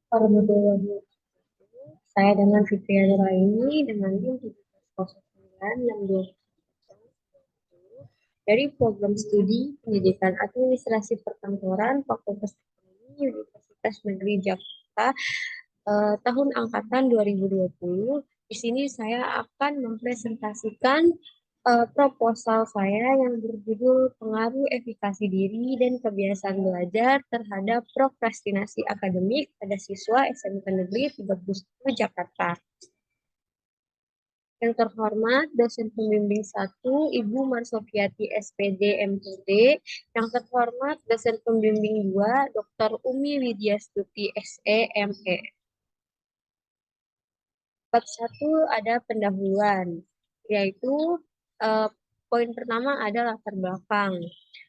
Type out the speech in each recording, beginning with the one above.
Warahmatullahi wabarakatuh. Saya dengan Fitria Nuraini dengan NIM 170962 dari program studi Pendidikan Administrasi Perkantoran Fakultas Ekonomi Universitas Negeri Jakarta tahun angkatan 2020. Di sini saya akan mempresentasikan proposal saya yang berjudul Pengaruh Efikasi Diri dan Kebiasaan Belajar terhadap Prokrastinasi Akademik pada Siswa SMK Negeri 31 Jakarta. Yang terhormat dosen pembimbing 1 Ibu Marsofiati SPD MPD. Yang terhormat dosen pembimbing 2 Dr. Umi Widyastuti SE ME. Bab 1 ada pendahuluan, yaitu poin pertama adalah latar belakang.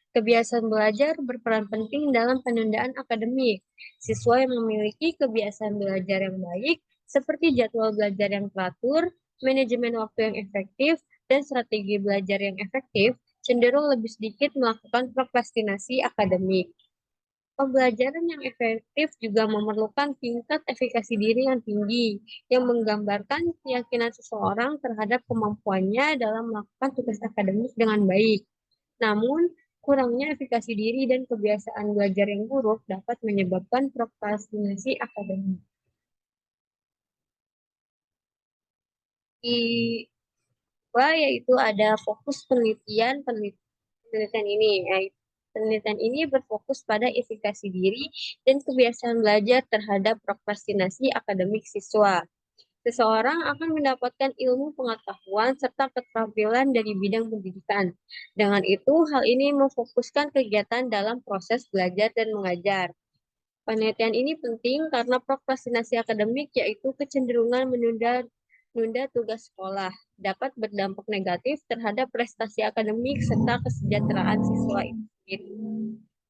Kebiasaan belajar berperan penting dalam penundaan akademik. Siswa yang memiliki kebiasaan belajar yang baik, seperti jadwal belajar yang teratur, manajemen waktu yang efektif, dan strategi belajar yang efektif, cenderung lebih sedikit melakukan prokrastinasi akademik. Pembelajaran yang efektif juga memerlukan tingkat efikasi diri yang tinggi, yang menggambarkan keyakinan seseorang terhadap kemampuannya dalam melakukan tugas akademik dengan baik. Namun, kurangnya efikasi diri dan kebiasaan belajar yang buruk dapat menyebabkan prokrastinasi akademik. Di yaitu ada fokus penelitian ini, yaitu penelitian ini berfokus pada efikasi diri dan kebiasaan belajar terhadap prokrastinasi akademik siswa. Seseorang akan mendapatkan ilmu pengetahuan serta keterampilan dari bidang pendidikan. Dengan itu, hal ini memfokuskan kegiatan dalam proses belajar dan mengajar. Penelitian ini penting karena prokrastinasi akademik, yaitu kecenderungan menunda tugas sekolah, dapat berdampak negatif terhadap prestasi akademik serta kesejahteraan siswa itu.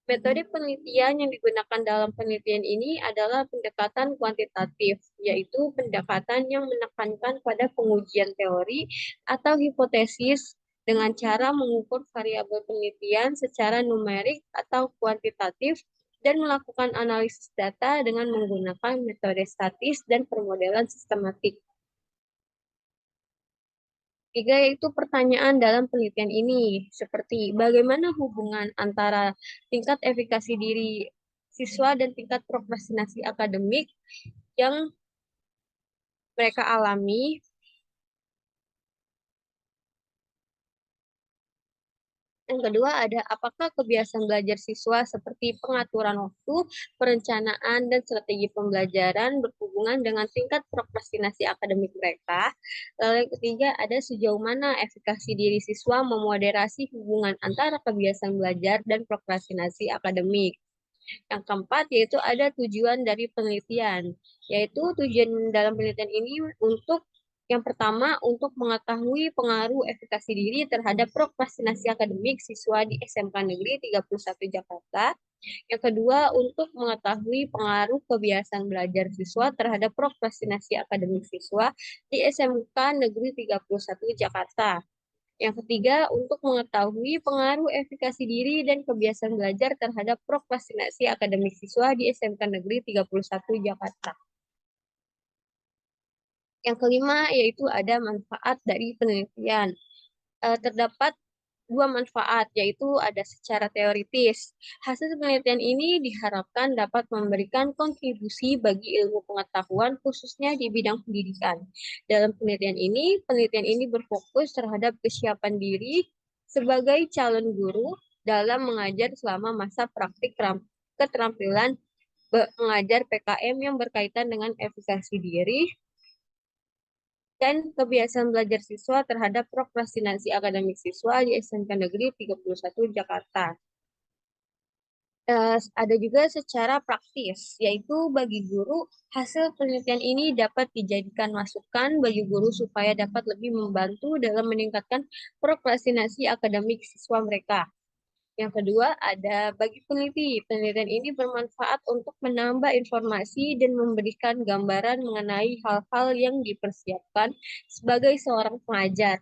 Metode penelitian yang digunakan dalam penelitian ini adalah pendekatan kuantitatif, yaitu pendekatan yang menekankan pada pengujian teori atau hipotesis dengan cara mengukur variabel penelitian secara numerik atau kuantitatif dan melakukan analisis data dengan menggunakan metode statis dan permodelan sistematik. Tiga yaitu pertanyaan dalam penelitian ini, seperti bagaimana hubungan antara tingkat efikasi diri siswa dan tingkat prokrastinasi akademik yang mereka alami. Yang kedua ada apakah kebiasaan belajar siswa seperti pengaturan waktu, perencanaan, dan strategi pembelajaran berhubungan dengan tingkat prokrastinasi akademik mereka. Lalu yang ketiga ada sejauh mana efikasi diri siswa memoderasi hubungan antara kebiasaan belajar dan prokrastinasi akademik. Yang keempat yaitu ada tujuan dari penelitian, yaitu tujuan dalam penelitian ini untuk yang pertama, untuk mengetahui pengaruh efikasi diri terhadap prokrastinasi akademik siswa di SMK Negeri 31 Jakarta. Yang kedua, untuk mengetahui pengaruh kebiasaan belajar siswa terhadap prokrastinasi akademik siswa di SMK Negeri 31 Jakarta. Yang ketiga, untuk mengetahui pengaruh efikasi diri dan kebiasaan belajar terhadap prokrastinasi akademik siswa di SMK Negeri 31 Jakarta. Yang kelima yaitu ada manfaat dari penelitian. Terdapat dua manfaat, yaitu ada secara teoritis. Hasil penelitian ini diharapkan dapat memberikan kontribusi bagi ilmu pengetahuan khususnya di bidang pendidikan. Dalam penelitian ini berfokus terhadap kesiapan diri sebagai calon guru dalam mengajar selama masa praktik keterampilan mengajar PKM yang berkaitan dengan efikasi diri, dan kebiasaan belajar siswa terhadap prokrastinasi akademik siswa di SMK Negeri 31 Jakarta. Ada juga secara praktis, yaitu bagi guru, hasil penelitian ini dapat dijadikan masukan bagi guru supaya dapat lebih membantu dalam meningkatkan prokrastinasi akademik siswa mereka. Yang kedua ada bagi peneliti. Penelitian ini bermanfaat untuk menambah informasi dan memberikan gambaran mengenai hal-hal yang dipersiapkan sebagai seorang pengajar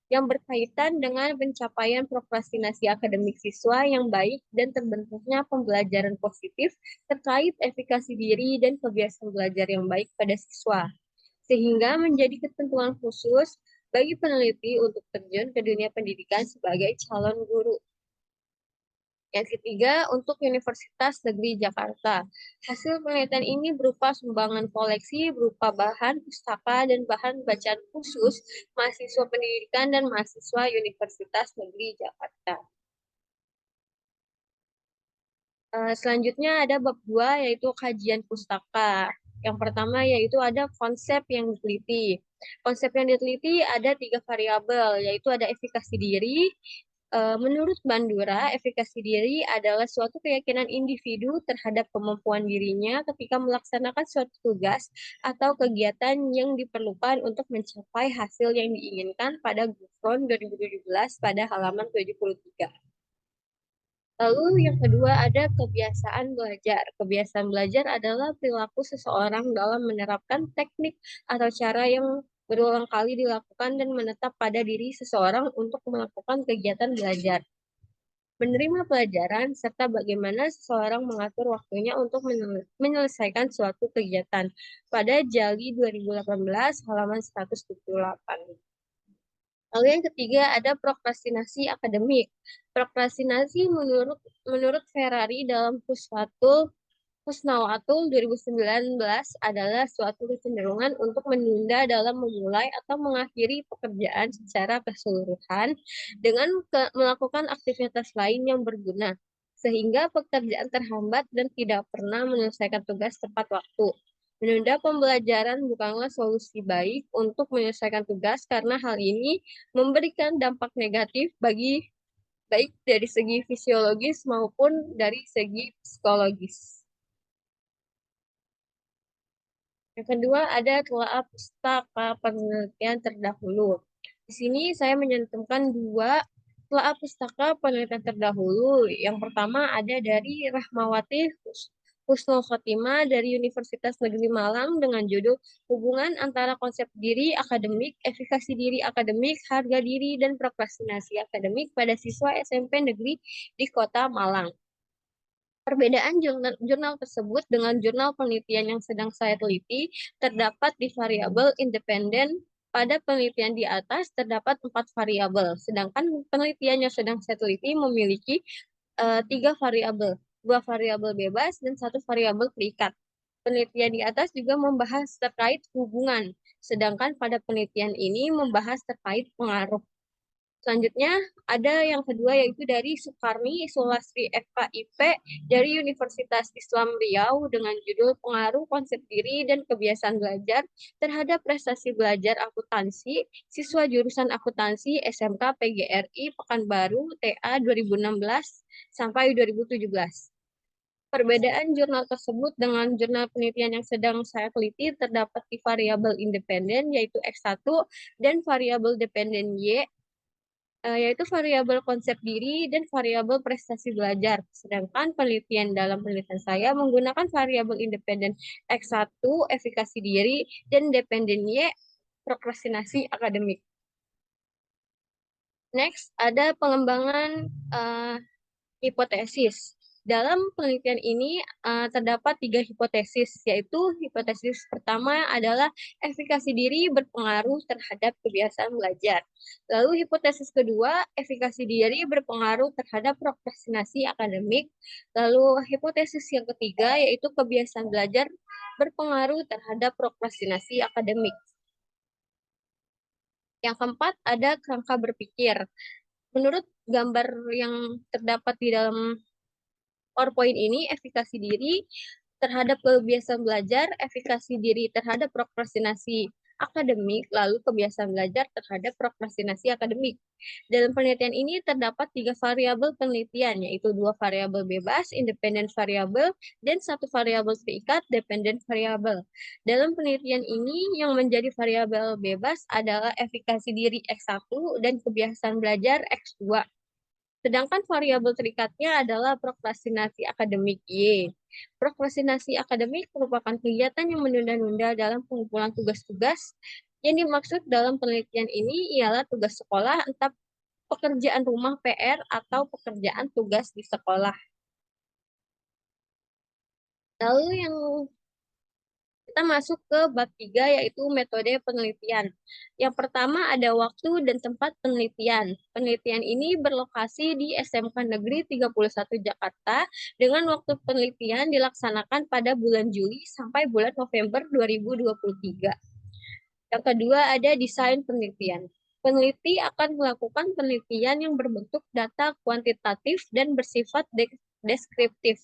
yang berkaitan dengan pencapaian prokrastinasi akademik siswa yang baik dan terbentuknya pembelajaran positif terkait efikasi diri dan kebiasaan belajar yang baik pada siswa, sehingga menjadi ketentuan khusus bagi peneliti untuk terjun ke dunia pendidikan sebagai calon guru. Yang ketiga, untuk Universitas Negeri Jakarta. Hasil penelitian ini berupa sumbangan koleksi, berupa bahan pustaka dan bahan bacaan khusus mahasiswa pendidikan dan mahasiswa Universitas Negeri Jakarta. Selanjutnya ada bab 2 yaitu kajian pustaka. Yang pertama yaitu ada konsep yang diteliti. Konsep yang diteliti ada 3 variabel, yaitu ada efikasi diri. Menurut Bandura, efikasi diri adalah suatu keyakinan individu terhadap kemampuan dirinya ketika melaksanakan suatu tugas atau kegiatan yang diperlukan untuk mencapai hasil yang diinginkan pada Gufron 2017 pada halaman 73. Lalu yang kedua ada kebiasaan belajar. Kebiasaan belajar adalah perilaku seseorang dalam menerapkan teknik atau cara yang berulang kali dilakukan dan menetap pada diri seseorang untuk melakukan kegiatan belajar, menerima pelajaran, serta bagaimana seseorang mengatur waktunya untuk menyelesaikan suatu kegiatan. Pada Jali 2018, halaman 178. Lalu yang ketiga ada prokrastinasi akademik. Prokrastinasi menurut Ferrari dalam Husnawatul 2019 adalah suatu kecenderungan untuk menunda dalam memulai atau mengakhiri pekerjaan secara keseluruhan dengan melakukan aktivitas lain yang berguna, sehingga pekerjaan terhambat dan tidak pernah menyelesaikan tugas tepat waktu. Menunda pembelajaran bukanlah solusi baik untuk menyelesaikan tugas karena hal ini memberikan dampak negatif baik dari segi fisiologis maupun dari segi psikologis. Yang kedua ada telaah pustaka penelitian terdahulu. Di sini saya menyantumkan dua telaah pustaka penelitian terdahulu. Yang pertama ada dari Rahmawati Husnul Khotimah dari Universitas Negeri Malang dengan judul Hubungan Antara Konsep Diri Akademik, Efikasi Diri Akademik, Harga Diri, dan Prokrastinasi Akademik pada Siswa SMP Negeri di Kota Malang. Perbedaan jurnal tersebut dengan jurnal penelitian yang sedang saya teliti terdapat di variabel independen. Pada penelitian di atas terdapat 4 variabel, sedangkan penelitian yang sedang saya teliti memiliki 3 variabel, 2 variabel bebas dan 1 variabel terikat. Penelitian di atas juga membahas terkait hubungan, sedangkan pada penelitian ini membahas terkait pengaruh. Selanjutnya ada yang kedua yaitu dari Sukarni Sulastri FKIP dari Universitas Islam Riau dengan judul Pengaruh Konsep Diri dan Kebiasaan Belajar terhadap Prestasi Belajar Akuntansi Siswa Jurusan Akuntansi SMK PGRI Pekanbaru TA 2016 sampai 2017. Perbedaan jurnal tersebut dengan jurnal penelitian yang sedang saya teliti terdapat di variabel independen yaitu X1 dan variabel dependen Y, yaitu variabel konsep diri dan variabel prestasi belajar. Sedangkan dalam penelitian saya menggunakan variabel independen X1 efikasi diri dan dependen Y prokrastinasi akademik. Next, ada pengembangan hipotesis. Dalam penelitian ini terdapat 3 hipotesis, yaitu hipotesis pertama adalah efikasi diri berpengaruh terhadap kebiasaan belajar. Lalu hipotesis kedua, efikasi diri berpengaruh terhadap prokrastinasi akademik. Lalu hipotesis yang ketiga yaitu kebiasaan belajar berpengaruh terhadap prokrastinasi akademik. Yang keempat ada kerangka berpikir. Menurut gambar yang terdapat di dalam PowerPoint ini, efikasi diri terhadap kebiasaan belajar, efikasi diri terhadap prokrastinasi akademik, lalu kebiasaan belajar terhadap prokrastinasi akademik. Dalam penelitian ini terdapat 3 variabel penelitian, yaitu 2 variabel bebas, independent variabel, dan 1 variabel terikat, dependent variabel. Dalam penelitian ini, yang menjadi variabel bebas adalah efikasi diri X1 dan kebiasaan belajar X2. Sedangkan variabel terikatnya adalah prokrastinasi akademik Y. Prokrastinasi akademik merupakan kegiatan yang menunda-nunda dalam pengumpulan tugas-tugas. Yang dimaksud dalam penelitian ini ialah tugas sekolah, entah pekerjaan rumah PR atau pekerjaan tugas di sekolah. Lalu yang kita masuk ke bab 3 yaitu metode penelitian. Yang pertama ada waktu dan tempat penelitian. Penelitian ini berlokasi di SMK Negeri 31 Jakarta dengan waktu penelitian dilaksanakan pada bulan Juli sampai bulan November 2023. Yang kedua ada desain penelitian. Peneliti akan melakukan penelitian yang berbentuk data kuantitatif dan bersifat deskriptif.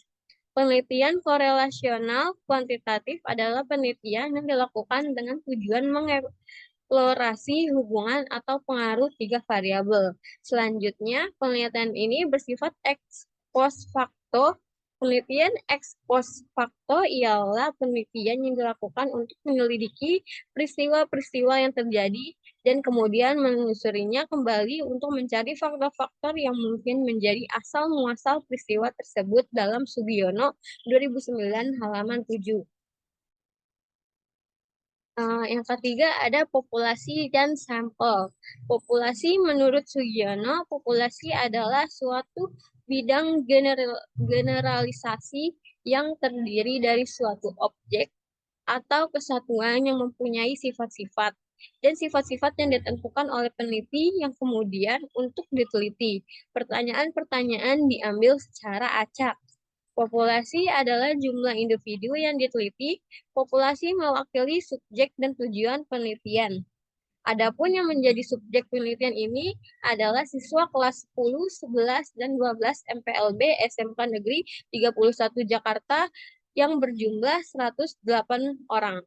Penelitian korelasional kuantitatif adalah penelitian yang dilakukan dengan tujuan mengeksplorasi hubungan atau pengaruh tiga variabel. Selanjutnya, penelitian ini bersifat ex post facto. Penelitian ex post facto ialah penelitian yang dilakukan untuk menyelidiki peristiwa-peristiwa yang terjadi dan kemudian menelusurinya kembali untuk mencari faktor-faktor yang mungkin menjadi asal-muasal peristiwa tersebut dalam Sugiono 2009 halaman 7. Yang ketiga ada populasi dan sampel. Populasi menurut Sugiono, populasi adalah suatu bidang generalisasi yang terdiri dari suatu objek atau kesatuan yang mempunyai sifat-sifat dan sifat-sifat yang ditentukan oleh peneliti yang kemudian untuk diteliti. Pertanyaan-pertanyaan diambil secara acak. Populasi adalah jumlah individu yang diteliti. Populasi mewakili subjek dan tujuan penelitian. Adapun yang menjadi subjek penelitian ini adalah siswa kelas 10, 11, dan 12 MPLB SMK Negeri 31 Jakarta yang berjumlah 108 orang.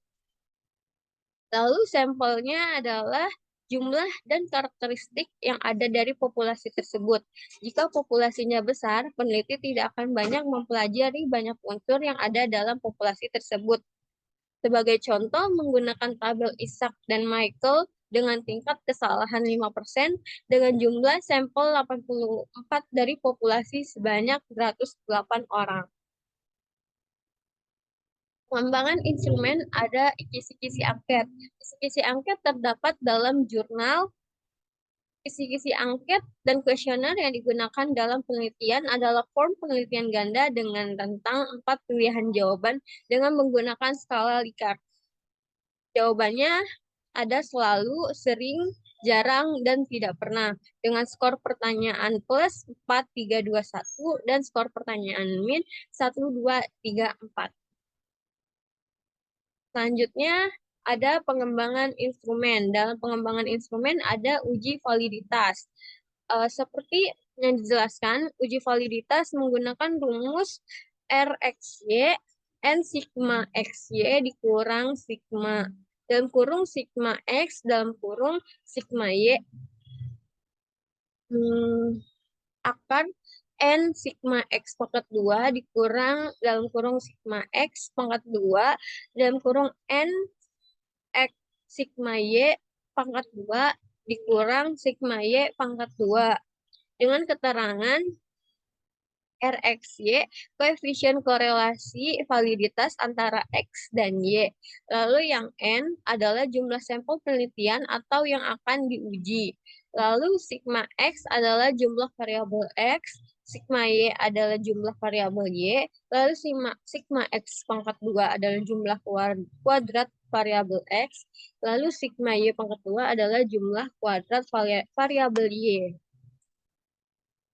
Lalu sampelnya adalah jumlah dan karakteristik yang ada dari populasi tersebut. Jika populasinya besar, peneliti tidak akan banyak mempelajari banyak unsur yang ada dalam populasi tersebut. Sebagai contoh, menggunakan tabel Isaac dan Michael dengan tingkat kesalahan 5% dengan jumlah sampel 84 dari populasi sebanyak 108 orang. Pengembangan instrumen ada kisi-kisi angket. Kisi-kisi angket terdapat dalam jurnal. Kisi-kisi angket dan kuesioner yang digunakan dalam penelitian adalah form penelitian ganda dengan rentang 4 pilihan jawaban dengan menggunakan skala Likert. Jawabannya ada selalu, sering, jarang, dan tidak pernah. Dengan skor pertanyaan plus 4, 3, 2, 1 dan skor pertanyaan min 1, 2, 3, 4. Selanjutnya ada pengembangan instrumen. Dalam pengembangan instrumen ada uji validitas. Seperti yang dijelaskan, uji validitas menggunakan rumus RXY N sigma XY dikurang sigma dalam kurung sigma X dalam kurung sigma Y akan N sigma X pangkat 2 dikurang dalam kurung sigma X pangkat 2 dalam kurung N X sigma Y pangkat 2 dikurang sigma Y pangkat 2 dengan keterangan RXY, koefisien korelasi validitas antara X dan Y. Lalu yang N adalah jumlah sampel penelitian atau yang akan diuji. Lalu sigma X adalah jumlah variabel X, sigma Y adalah jumlah variabel Y, lalu sigma X pangkat 2 adalah jumlah kuadrat variabel X, lalu sigma Y pangkat 2 adalah jumlah kuadrat variabel Y.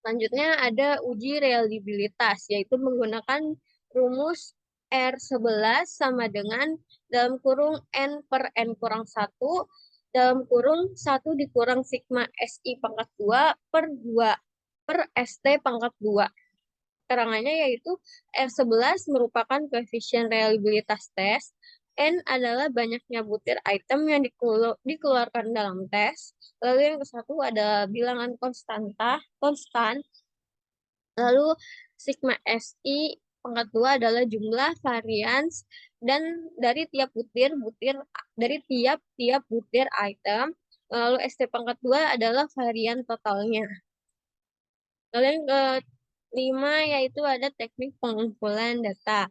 Selanjutnya ada uji reliabilitas, yaitu menggunakan rumus R11 sama dengan dalam kurung N per N kurang 1, dalam kurung 1 dikurang sigma SI pangkat 2 per 2 per ST pangkat 2. Keterangannya yaitu R11 merupakan koefisien reliabilitas tes, N adalah banyaknya butir item yang dikeluarkan dalam tes, lalu yang ke satu ada bilangan konstan, lalu sigma SI pangkat 2 adalah jumlah varians dan dari tiap butir item, lalu ST pangkat 2 adalah varian totalnya. Lalu yang kelima yaitu ada teknik pengumpulan data.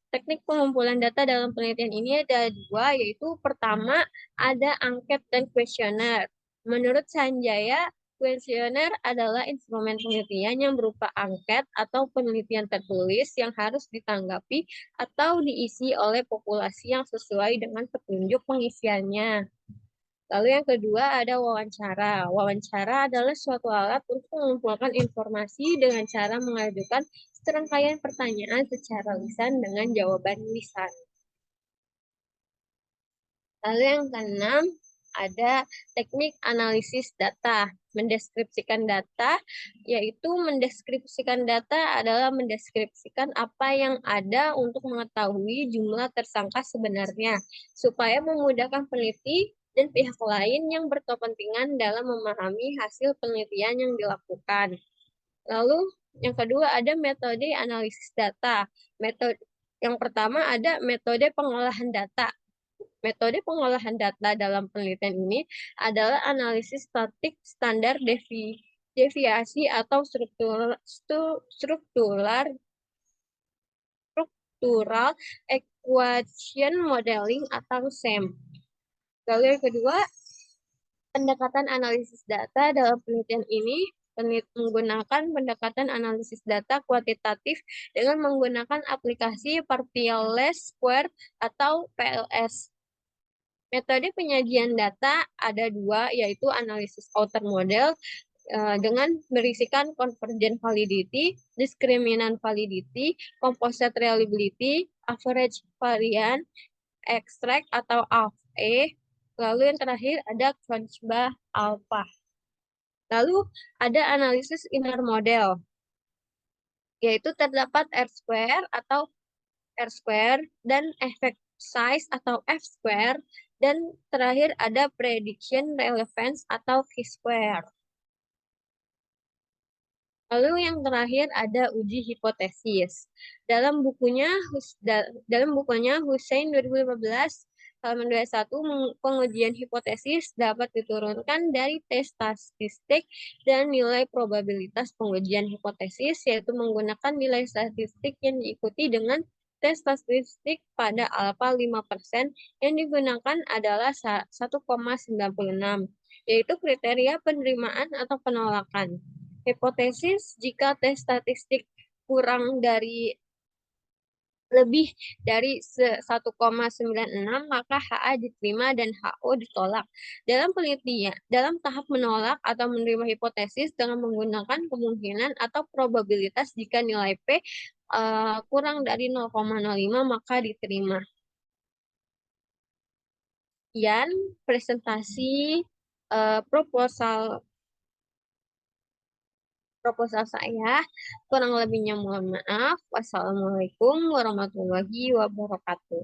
Teknik pengumpulan data dalam penelitian ini ada dua, yaitu pertama ada angket dan kuesioner. Menurut Sanjaya, kuesioner adalah instrumen penelitian yang berupa angket atau penelitian tertulis yang harus ditanggapi atau diisi oleh populasi yang sesuai dengan petunjuk pengisiannya. Lalu yang kedua ada wawancara. Wawancara adalah suatu alat untuk mengumpulkan informasi dengan cara mengajukan serangkaian pertanyaan secara lisan dengan jawaban lisan. Lalu yang keenam ada teknik analisis data. Mendeskripsikan data, yaitu mendeskripsikan data adalah mendeskripsikan apa yang ada untuk mengetahui jumlah tersangka sebenarnya, supaya memudahkan peneliti dan pihak lain yang berkepentingan dalam memahami hasil penelitian yang dilakukan. Lalu yang kedua ada metode analisis data. Metode yang pertama ada metode pengolahan data. Metode pengolahan data dalam penelitian ini adalah analisis statik standar deviasi atau struktural equation modeling atau SEM. Lalu yang kedua, pendekatan analisis data dalam penelitian ini menggunakan pendekatan analisis data kuantitatif dengan menggunakan aplikasi partial square atau PLS. Metode penyajian data ada dua, yaitu analisis outer model dengan berisikan convergent validity, discriminant validity, composite reliability, average variance, extract atau AVE. Lalu yang terakhir ada Crunchbah alpha. Lalu ada analisis inner model, yaitu terdapat R-square atau R-square dan effect size atau F-square, dan terakhir ada prediction relevance atau P-square. Lalu yang terakhir ada uji hipotesis. Dalam bukunya Hussein 2015 halaman 21, pengujian hipotesis dapat diturunkan dari tes statistik dan nilai probabilitas pengujian hipotesis, yaitu menggunakan nilai statistik yang diikuti dengan tes statistik pada alfa 5% yang digunakan adalah 1,96, yaitu kriteria penerimaan atau penolakan. Hipotesis, jika tes statistik kurang dari lebih dari 1,96, maka HA diterima dan HO ditolak. Dalam tahap menolak atau menerima hipotesis dengan menggunakan kemungkinan atau probabilitas jika nilai P kurang dari 0,05 maka diterima. Sekian presentasi proposal saya. Kurang lebihnya mohon maaf. Wassalamualaikum warahmatullahi wabarakatuh.